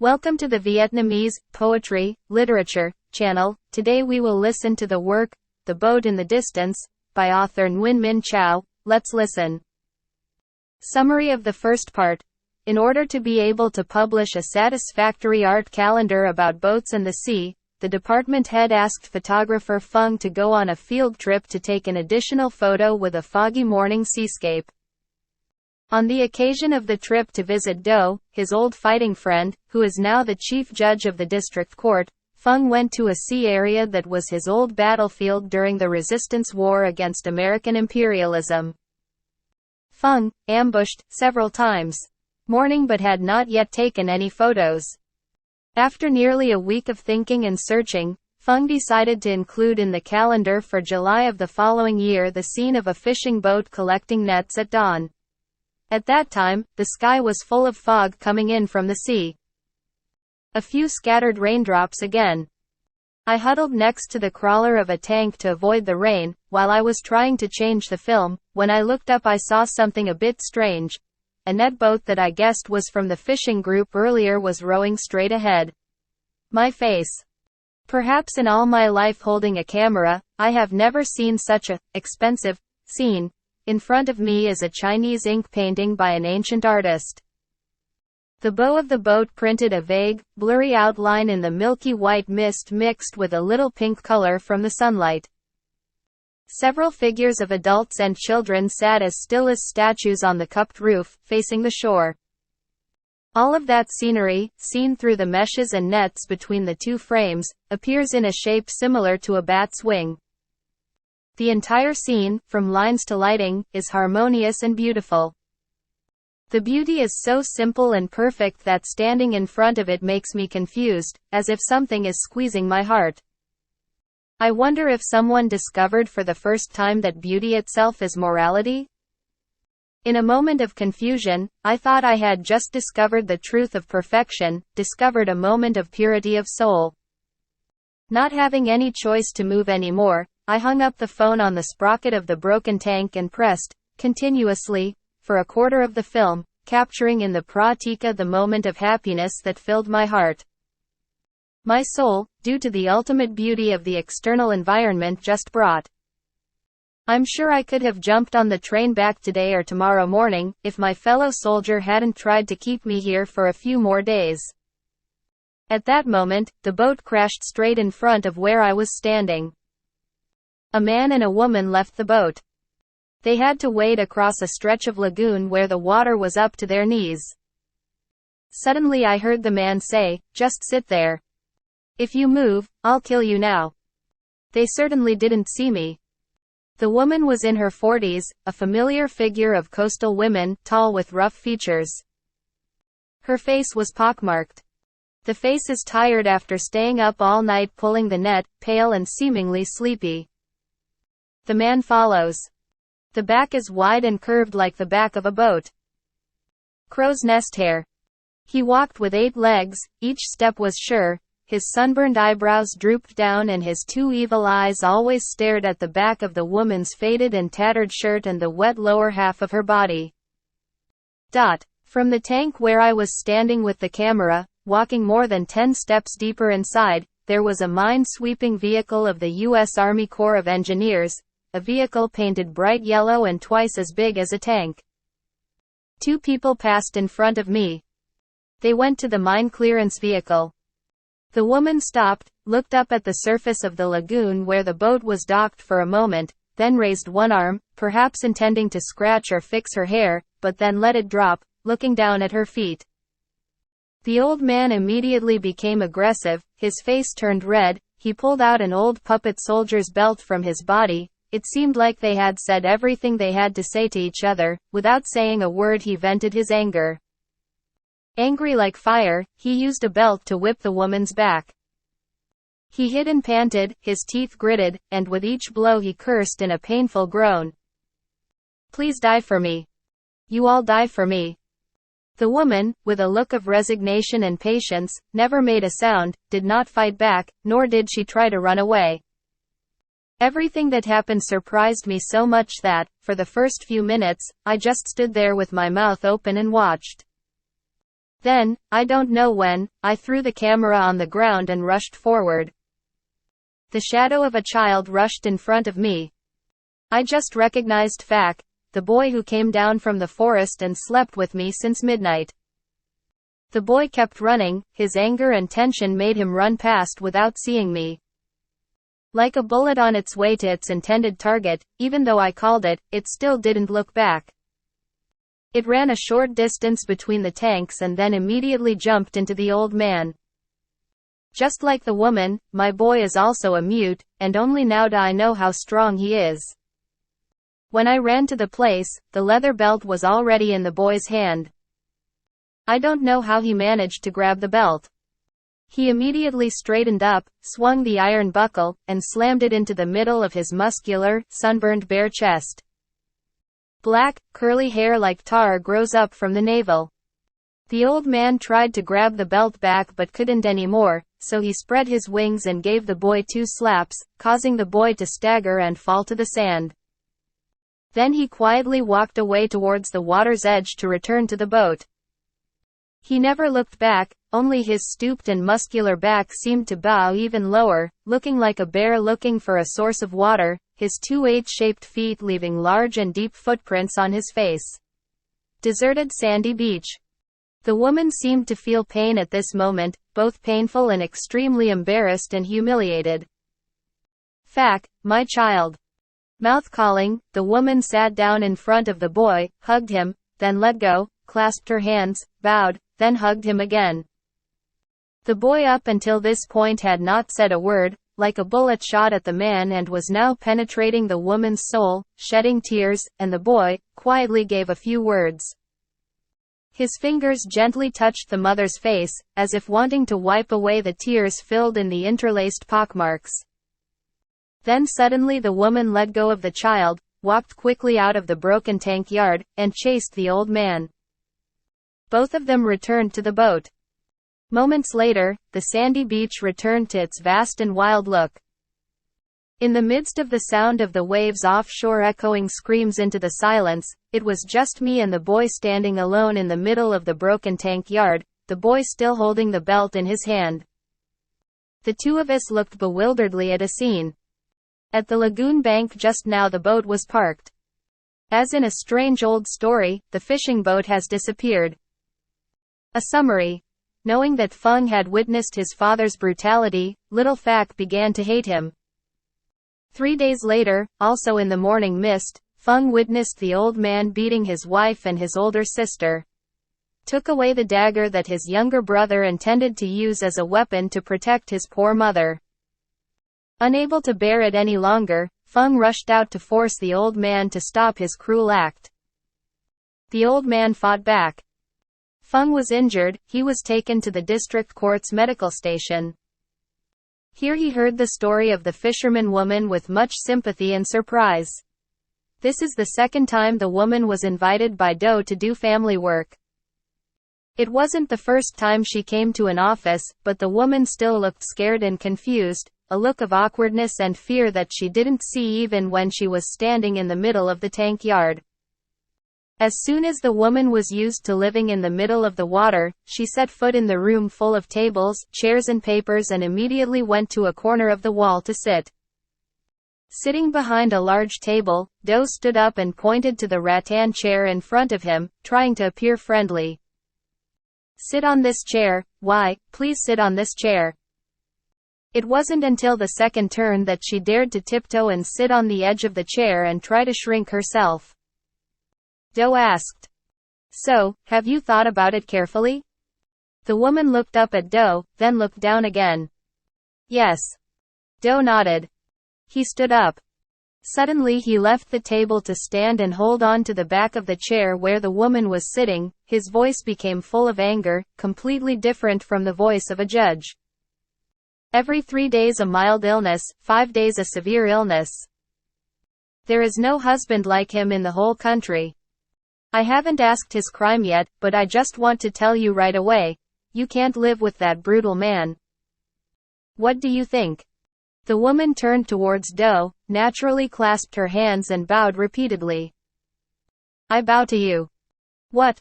Welcome to the Vietnamese Poetry, Literature channel. Today we will listen to the work, The Boat in the Distance, by author Nguyen Minh Chau. Let's listen. Summary of the first part. In order to be able to publish a satisfactory art calendar about boats and the sea, the department head asked photographer Fung to go on a field trip to take an additional photo with a foggy morning seascape. On the occasion of the trip to visit Do, his old fighting friend, who is now the chief judge of the district court, Fung went to a sea area that was his old battlefield during the resistance war against American imperialism. Fung, ambushed several times, morning but had not yet taken any photos. After nearly a week of thinking and searching, Fung decided to include in the calendar for July of the following year the scene of a fishing boat collecting nets at dawn. At that time, the sky was full of fog coming in from the sea. A few scattered raindrops again. I huddled next to the crawler of a tank to avoid the rain. While I was trying to change the film, when I looked up I saw something a bit strange. A net boat that I guessed was from the fishing group earlier was rowing straight ahead. My face. Perhaps in all my life holding a camera, I have never seen such a expensive scene. In front of me is a Chinese ink painting by an ancient artist. The bow of the boat printed a vague, blurry outline in the milky white mist mixed with a little pink color from the sunlight. Several figures of adults and children sat as still as statues on the cupped roof, facing the shore. All of that scenery, seen through the meshes and nets between the two frames, appears in a shape similar to a bat's wing. The entire scene, from lines to lighting, is harmonious and beautiful. The beauty is so simple and perfect that standing in front of it makes me confused, as if something is squeezing my heart. I wonder if someone discovered for the first time that beauty itself is morality? In a moment of confusion, I thought I had just discovered the truth of perfection, discovered a moment of purity of soul. Not having any choice to move anymore, I hung up the phone on the sprocket of the broken tank and pressed, continuously, for a quarter of the film, capturing in the pratika the moment of happiness that filled my heart. My soul, due to the ultimate beauty of the external environment just brought. I'm sure I could have jumped on the train back today or tomorrow morning, if my fellow soldier hadn't tried to keep me here for a few more days. At that moment, the boat crashed straight in front of where I was standing. A man and a woman left the boat. They had to wade across a stretch of lagoon where the water was up to their knees. Suddenly I heard the man say, "Just sit there. If you move, I'll kill you now." They certainly didn't see me. The woman was in her 40s, a familiar figure of coastal women, tall with rough features. Her face was pockmarked. The face is tired after staying up all night pulling the net, pale and seemingly sleepy. The man follows. The back is wide and curved like the back of a boat. Crow's nest hair. He walked with 8 legs, each step was sure, his sunburned eyebrows drooped down and his 2 evil eyes always stared at the back of the woman's faded and tattered shirt and the wet lower half of her body. From the tank where I was standing with the camera, walking more than 10 steps deeper inside, there was a mine-sweeping vehicle of the U.S. Army Corps of Engineers, a vehicle painted bright yellow and twice as big as a tank. 2 people passed in front of me. They went to the mine clearance vehicle. The woman stopped, looked up at the surface of the lagoon where the boat was docked for a moment, then raised one arm, perhaps intending to scratch or fix her hair, but then let it drop, looking down at her feet. The old man immediately became aggressive, his face turned red, he pulled out an old puppet soldier's belt from his body. It seemed like they had said everything they had to say to each other. Without saying a word he vented his anger. Angry like fire, he used a belt to whip the woman's back. He hit and panted, his teeth gritted, and with each blow he cursed in a painful groan. "Please die for me. You all die for me." The woman, with a look of resignation and patience, never made a sound, did not fight back, nor did she try to run away. Everything that happened surprised me so much that, for the first few minutes, I just stood there with my mouth open and watched. Then, I don't know when, I threw the camera on the ground and rushed forward. The shadow of a child rushed in front of me. I just recognized Fak, the boy who came down from the forest and slept with me since midnight. The boy kept running, his anger and tension made him run past without seeing me. Like a bullet on its way to its intended target, even though I called it, it still didn't look back. It ran a short distance between the tanks and then immediately jumped into the old man. Just like the woman, my boy is also a mute, and only now do I know how strong he is. When I ran to the place, the leather belt was already in the boy's hand. I don't know how he managed to grab the belt. He immediately straightened up, swung the iron buckle, and slammed it into the middle of his muscular, sunburned bare chest. Black, curly hair like tar grows up from the navel. The old man tried to grab the belt back but couldn't anymore, so he spread his wings and gave the boy 2 slaps, causing the boy to stagger and fall to the sand. Then he quietly walked away towards the water's edge to return to the boat. He never looked back, only his stooped and muscular back seemed to bow even lower, looking like a bear looking for a source of water, his 2 H-shaped feet leaving large and deep footprints on his face. Deserted sandy beach. The woman seemed to feel pain at this moment, both painful and extremely embarrassed and humiliated. Fak, my child. Mouth calling, the woman sat down in front of the boy, hugged him, then let go, clasped her hands, bowed, then hugged him again. The boy up until this point had not said a word, like a bullet shot at the man, and was now penetrating the woman's soul, shedding tears, and the boy, quietly gave a few words. His fingers gently touched the mother's face, as if wanting to wipe away the tears filled in the interlaced pockmarks. Then suddenly the woman let go of the child, walked quickly out of the broken tank yard, and chased the old man. Both of them returned to the boat. Moments later, the sandy beach returned to its vast and wild look. In the midst of the sound of the waves offshore echoing screams into the silence, it was just me and the boy standing alone in the middle of the broken tank yard, the boy still holding the belt in his hand. The two of us looked bewilderedly at a scene. At the lagoon bank just now the boat was parked. As in a strange old story, the fishing boat has disappeared. A summary. Knowing that Feng had witnessed his father's brutality, little Fak began to hate him. 3 days later, also in the morning mist, Feng witnessed the old man beating his wife and his older sister. Took away the dagger that his younger brother intended to use as a weapon to protect his poor mother. Unable to bear it any longer, Feng rushed out to force the old man to stop his cruel act. The old man fought back. Feng was injured, he was taken to the district court's medical station. Here he heard the story of the fisherman woman with much sympathy and surprise. This is the second time the woman was invited by Do to do family work. It wasn't the first time she came to an office, but the woman still looked scared and confused, a look of awkwardness and fear that she didn't see even when she was standing in the middle of the tank yard. As soon as the woman was used to living in the middle of the water, she set foot in the room full of tables, chairs and papers and immediately went to a corner of the wall to sit. Sitting behind a large table, Do stood up and pointed to the rattan chair in front of him, trying to appear friendly. "Sit on this chair, why, please sit on this chair." It wasn't until the second turn that she dared to tiptoe and sit on the edge of the chair and try to shrink herself. Do asked. "So, have you thought about it carefully?" The woman looked up at Do, then looked down again. "Yes." Do nodded. He stood up. Suddenly he left the table to stand and hold on to the back of the chair where the woman was sitting. His voice became full of anger, completely different from the voice of a judge. "Every 3 days a mild illness, 5 days a severe illness. There is no husband like him in the whole country. I haven't asked his crime yet, but I just want to tell you right away, you can't live with that brutal man. What do you think?" The woman turned towards Do, naturally clasped her hands and bowed repeatedly. "I bow to you." What?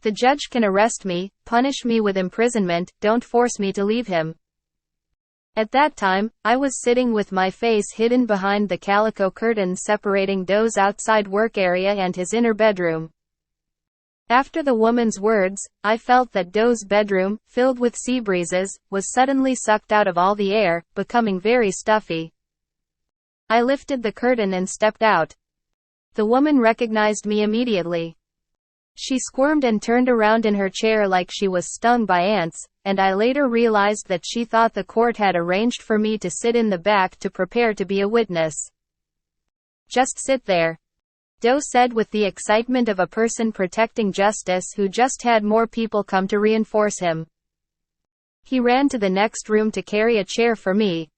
The judge can arrest me, punish me with imprisonment, don't force me to leave him. At that time, I was sitting with my face hidden behind the calico curtain separating Doe's outside work area and his inner bedroom. After the woman's words, I felt that Doe's bedroom, filled with sea breezes, was suddenly sucked out of all the air, becoming very stuffy. I lifted the curtain and stepped out. The woman recognized me immediately. She squirmed and turned around in her chair like she was stung by ants, and I later realized that she thought the court had arranged for me to sit in the back to prepare to be a witness. Just sit there, Doe said with the excitement of a person protecting justice who just had more people come to reinforce him. He ran to the next room to carry a chair for me.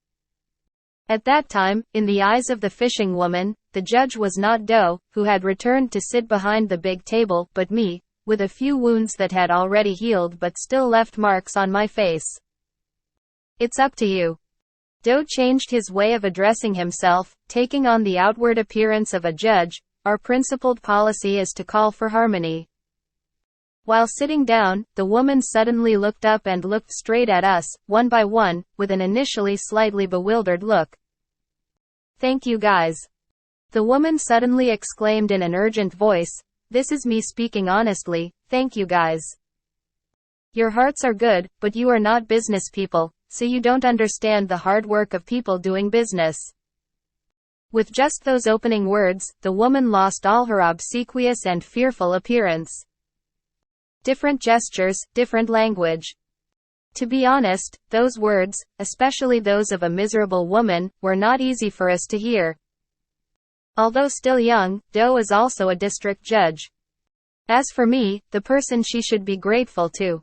At that time, in the eyes of the fishing woman, the judge was not Doe, who had returned to sit behind the big table, but me, with a few wounds that had already healed but still left marks on my face. It's up to you. Doe changed his way of addressing himself, taking on the outward appearance of a judge. Our principled policy is to call for harmony. While sitting down, the woman suddenly looked up and looked straight at us, one by one, with an initially slightly bewildered look. Thank you guys. The woman suddenly exclaimed in an urgent voice, this is me speaking honestly, thank you guys. Your hearts are good, but you are not business people, so you don't understand the hard work of people doing business. With just those opening words, the woman lost all her obsequious and fearful appearance. Different gestures, different language. To be honest, those words, especially those of a miserable woman, were not easy for us to hear. Although still young, Doe is also a district judge. As for me, the person she should be grateful to.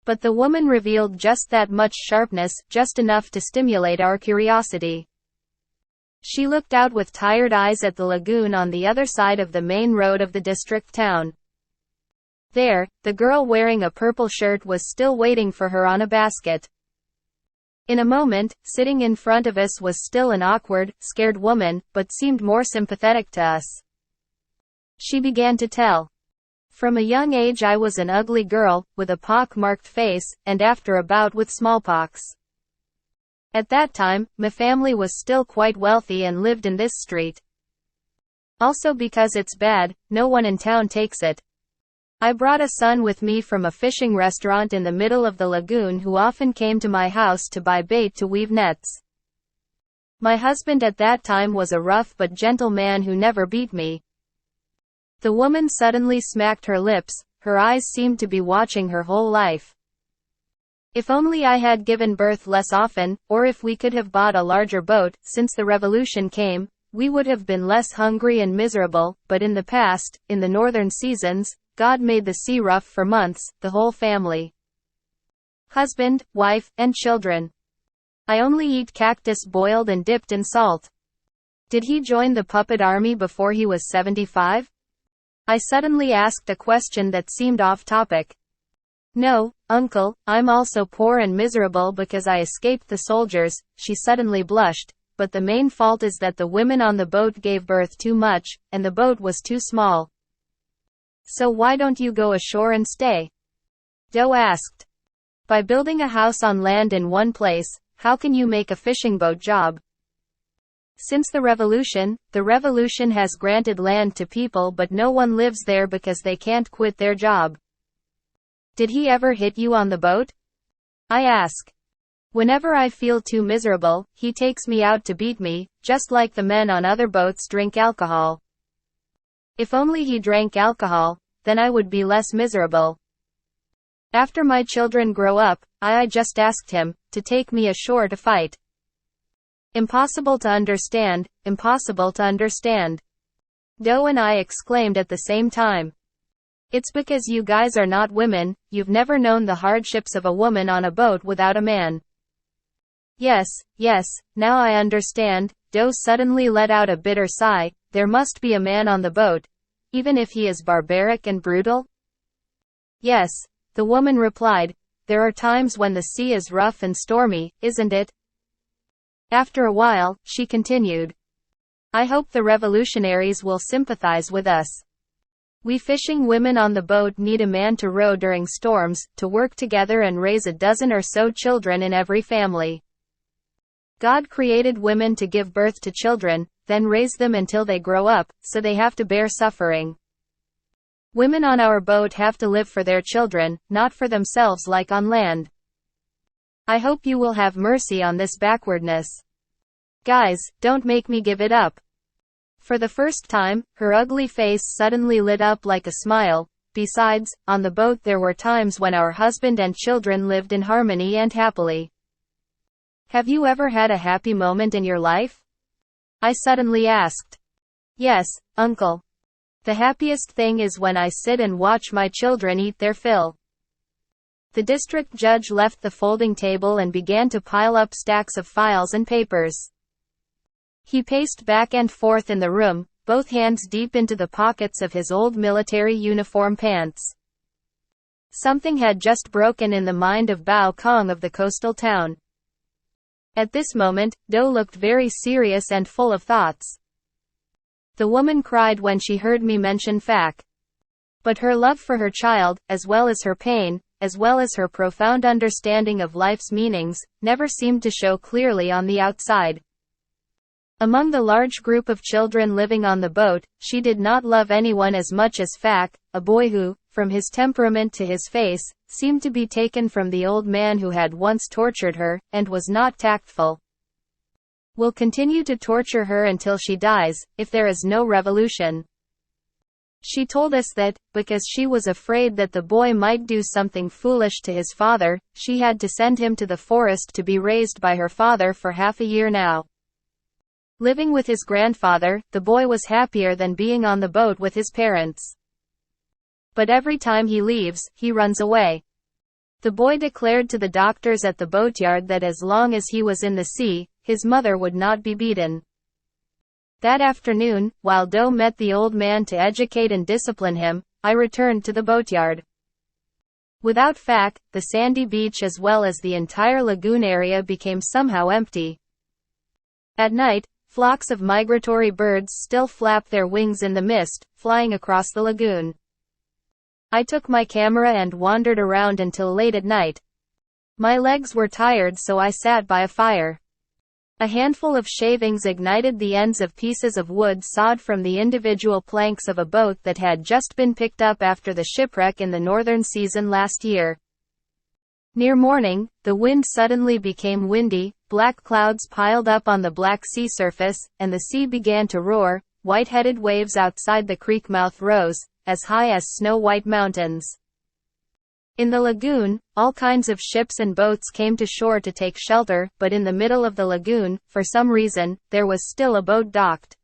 But the woman revealed just that much sharpness, just enough to stimulate our curiosity. She looked out with tired eyes at the lagoon on the other side of the main road of the district town. There, the girl wearing a purple shirt was still waiting for her on a basket. In a moment, sitting in front of us was still an awkward, scared woman, but seemed more sympathetic to us. She began to tell. From a young age I was an ugly girl, with a pock-marked face, and after a bout with smallpox. At that time, my family was still quite wealthy and lived in this street. Also because it's bad, no one in town takes it. I brought a son with me from a fishing restaurant in the middle of the lagoon who often came to my house to buy bait to weave nets. My husband at that time was a rough but gentle man who never beat me. The woman suddenly smacked her lips, her eyes seemed to be watching her whole life. If only I had given birth less often, or if we could have bought a larger boat, since the revolution came, we would have been less hungry and miserable, but in the past, in the northern seasons, God made the sea rough for months, the whole family. Husband, wife, and children. I only eat cactus boiled and dipped in salt. Did he join the puppet army before he was 75? I suddenly asked a question that seemed off topic. No, uncle, I'm also poor and miserable because I escaped the soldiers, she suddenly blushed, but the main fault is that the women on the boat gave birth too much, and the boat was too small. So why don't you go ashore and stay? Doe asked. By building a house on land in one place, how can you make a fishing boat job? Since the revolution has granted land to people but no one lives there because they can't quit their job. Did he ever hit you on the boat? I ask. Whenever I feel too miserable, he takes me out to beat me, just like the men on other boats drink alcohol. If only he drank alcohol, then I would be less miserable. After my children grow up, I just asked him to take me ashore to fight. Impossible to understand, impossible to understand. Doe and I exclaimed at the same time. It's because you guys are not women, you've never known the hardships of a woman on a boat without a man. Yes, now I understand. Doe suddenly let out a bitter sigh. There must be a man on the boat, even if he is barbaric and brutal? Yes, the woman replied, there are times when the sea is rough and stormy, isn't it? After a while, she continued. I hope the revolutionaries will sympathize with us. We fishing women on the boat need a man to row during storms, to work together and raise a dozen or so children in every family. God created women to give birth to children, then raise them until they grow up, so they have to bear suffering. Women on our boat have to live for their children, not for themselves like on land. I hope you will have mercy on this backwardness. Guys, don't make me give it up. For the first time, her ugly face suddenly lit up like a smile. Besides, on the boat there were times when our husband and children lived in harmony and happily. Have you ever had a happy moment in your life? I suddenly asked. Yes, Uncle. The happiest thing is when I sit and watch my children eat their fill. The district judge left the folding table and began to pile up stacks of files and papers. He paced back and forth in the room, both hands deep into the pockets of his old military uniform pants. Something had just broken in the mind of Bao Kong of the coastal town. At this moment, Do looked very serious and full of thoughts. The woman cried when she heard me mention Fak. But her love for her child, as well as her pain, as well as her profound understanding of life's meanings, never seemed to show clearly on the outside. Among the large group of children living on the boat, she did not love anyone as much as Fak, a boy who, from his temperament to his face, seemed to be taken from the old man who had once tortured her, and was not tactful. Will continue to torture her until she dies, if there is no revolution. She told us that, because she was afraid that the boy might do something foolish to his father, she had to send him to the forest to be raised by her father for half a year now. Living with his grandfather, the boy was happier than being on the boat with his parents. But every time he leaves, he runs away. The boy declared to the doctors at the boatyard that as long as he was in the sea, his mother would not be beaten. That afternoon, while Do met the old man to educate and discipline him, I returned to the boatyard. Without Fak, the sandy beach as well as the entire lagoon area became somehow empty. At night, flocks of migratory birds still flap their wings in the mist, flying across the lagoon. I took my camera and wandered around until late at night. My legs were tired, so I sat by a fire. A handful of shavings ignited the ends of pieces of wood sawed from the individual planks of a boat that had just been picked up after the shipwreck in the northern season last year. Near morning, the wind suddenly became windy, black clouds piled up on the black sea surface, and the sea began to roar. White-headed waves outside the creek mouth rose, as high as snow-white mountains. In the lagoon, all kinds of ships and boats came to shore to take shelter, but in the middle of the lagoon, for some reason, there was still a boat docked.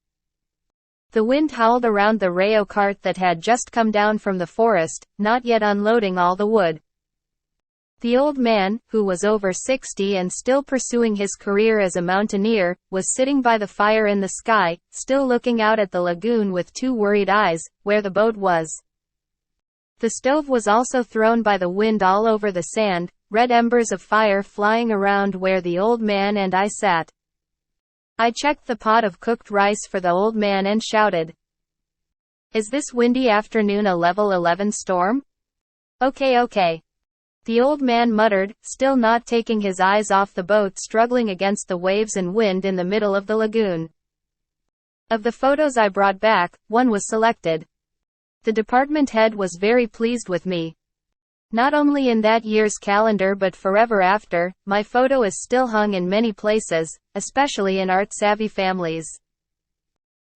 The wind howled around the rayo cart that had just come down from the forest, not yet unloading all the wood. The old man, who was over 60 and still pursuing his career as a mountaineer, was sitting by the fire in the sky, still looking out at the lagoon with two worried eyes, where the boat was. The stove was also thrown by the wind all over the sand, red embers of fire flying around where the old man and I sat. I checked the pot of cooked rice for the old man and shouted, "Is this windy afternoon a level 11 storm?" Okay. The old man muttered, still not taking his eyes off the boat struggling against the waves and wind in the middle of the lagoon. Of the photos I brought back, one was selected. The department head was very pleased with me. Not only in that year's calendar but forever after, my photo is still hung in many places, especially in art-savvy families.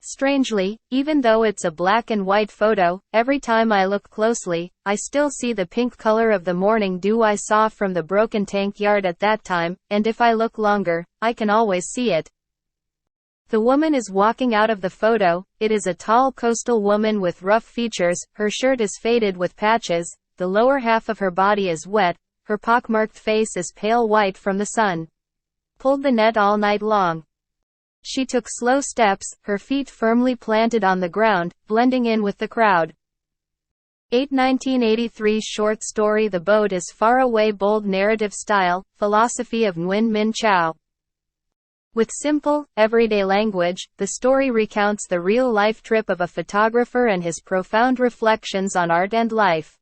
Strangely, even though it's a black and white photo, every time I look closely, I still see the pink color of the morning dew I saw from the broken tank yard at that time, and if I look longer, I can always see it. The woman is walking out of the photo. It is a tall coastal woman with rough features, her shirt is faded with patches, the lower half of her body is wet, her pockmarked face is pale white from the sun. Pulled the net all night long. She took slow steps, her feet firmly planted on the ground, blending in with the crowd. 1983 short story The Boat is Far Away. Bold narrative style, philosophy of Nguyen Minh Chau. With simple, everyday language, the story recounts the real-life trip of a photographer and his profound reflections on art and life.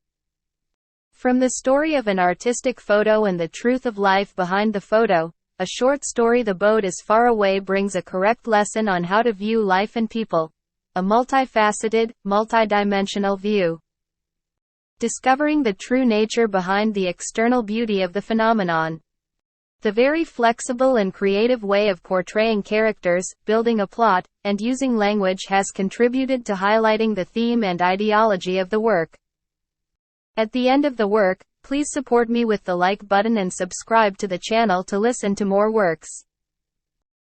From the story of an artistic photo and the truth of life behind the photo, a short story The Boat is Far Away brings a correct lesson on how to view life and people. A multifaceted, multidimensional view. Discovering the true nature behind the external beauty of the phenomenon. The very flexible and creative way of portraying characters, building a plot, and using language has contributed to highlighting the theme and ideology of the work. At the end of the work, please support me with the like button and subscribe to the channel to listen to more works.